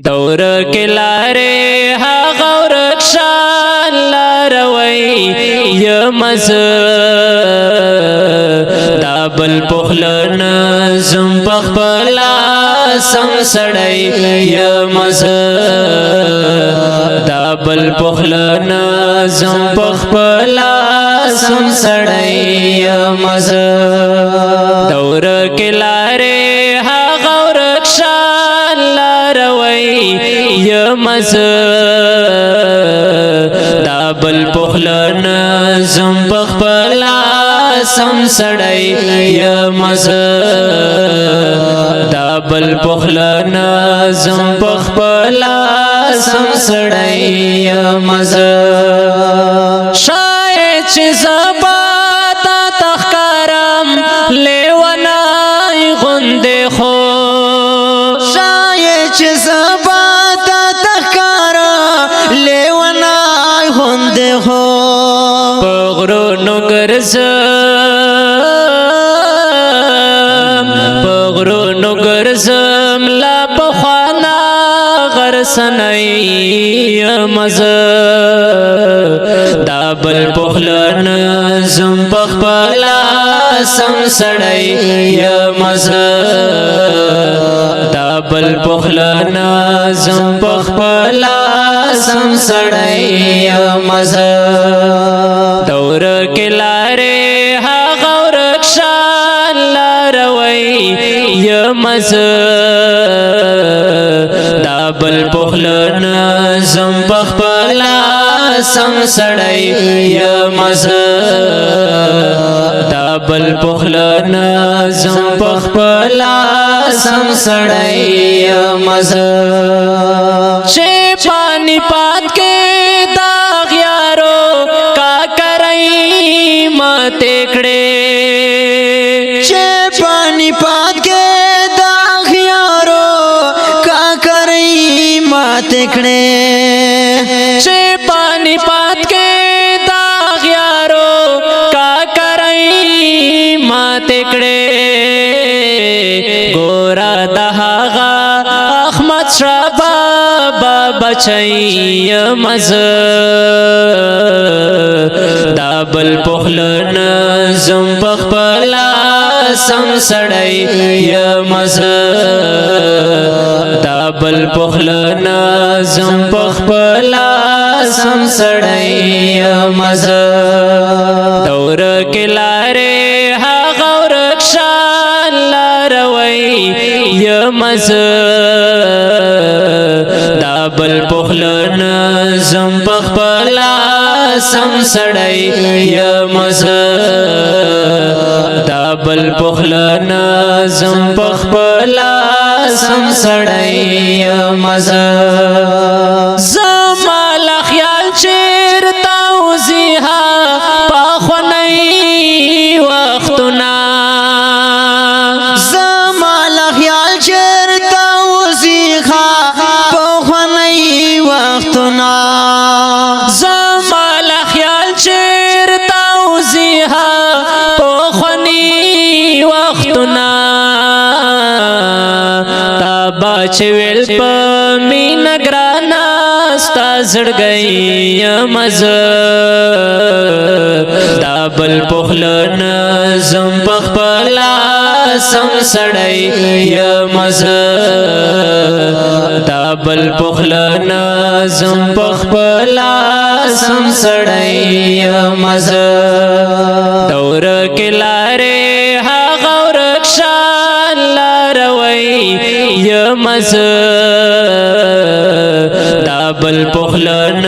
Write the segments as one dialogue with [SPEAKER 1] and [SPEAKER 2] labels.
[SPEAKER 1] دور کلاره ها غورکشان لاروی یمز دابل پخلن زم پخپلا سم سڑی یمز دابل پخلن زم پخپلا سم سڑی یمز دور کلاره ها غورکشان لاروی یمز دابل پخلن زم پخپلا سم سڑی یمز دابل پخلن زم پخپلا سم سڑی یمز شاید چه زباتا تخکارم لیونای غند خو
[SPEAKER 2] شاید چه زباتا تخکارم لیونای غند خو
[SPEAKER 1] پغرونو گرزم لا پخوانا غرسنی یمز دابل پخلن زم پخپلا سم سڑی یمز دابل پخلن زم پخپلا سم سڑی یمز دور کلاره ها غورکشان لاروی یمز دابل پخلن زم پخپلا سم سڑی یمز دابل پخلن زم پخپلا سم سڑی یمز چه پانی پات کے داغ یارو کا کرئی متکڑے
[SPEAKER 2] چه پانی پات کے داغ یارو کا کرئی مات کڑے
[SPEAKER 1] چه پانی پات کے داغ یارو کا کرئی متکڑے گورا دہاغا احمد شرابا بچئی یمز دابل پخلن زم پخپلا سم سڑی یمز دابل پخلن زم پخپلا سم سڑی یمز دور کلاره ها غورکشان لاروی یمز دابل پخلن زم پخپلا سم سڑی یمز دابل پخلن زم پخپلا سم سڑی یمز زمال خیال چیرتا وزیها پاخونی وقتنا
[SPEAKER 2] زمال خیال چرتا وزیخا پخونی وقتنا
[SPEAKER 1] زمال خیال چیرتا وزیها پاخونی وقتنا تابا چویل پا مین گرانا ستا زڑگئی یمز دابل پخلن زم پخپلا سم سڑی یمز دابل پخلن زم پخپلا سم سڑی یمز دور کلاره ها غورکشان لاروی یمز دابل پخلن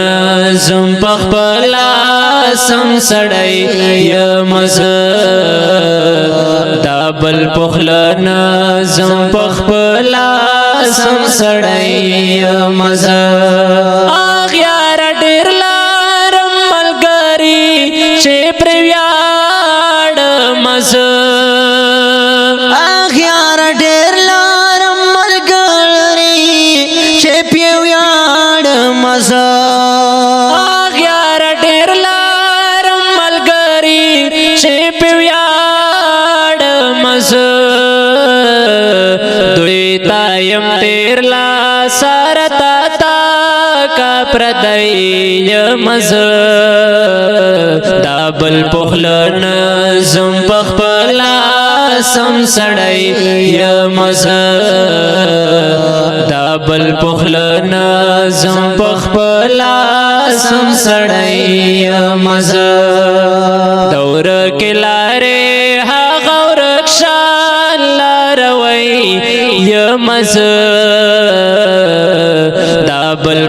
[SPEAKER 1] زم پخپلا سم سڑی یمز دابل پخلن زم پخپلا سم سڑی یمز آغیار ډیر لارم ملګری چې پر ویاړ مز
[SPEAKER 2] اخیار ډیر لارم ملګری چې په ویاړ مزه
[SPEAKER 1] آغیار ډیر لارم ملګری چې په ویاړ مز دوی تایم تیر لا سا سار تا کا پردی مز دا بل پخلن زم پخپلا سم سړی مز دا بل پخلن زم پخپلا سم سړی مز دور کلاره ها غور شان لاروي مز دا بل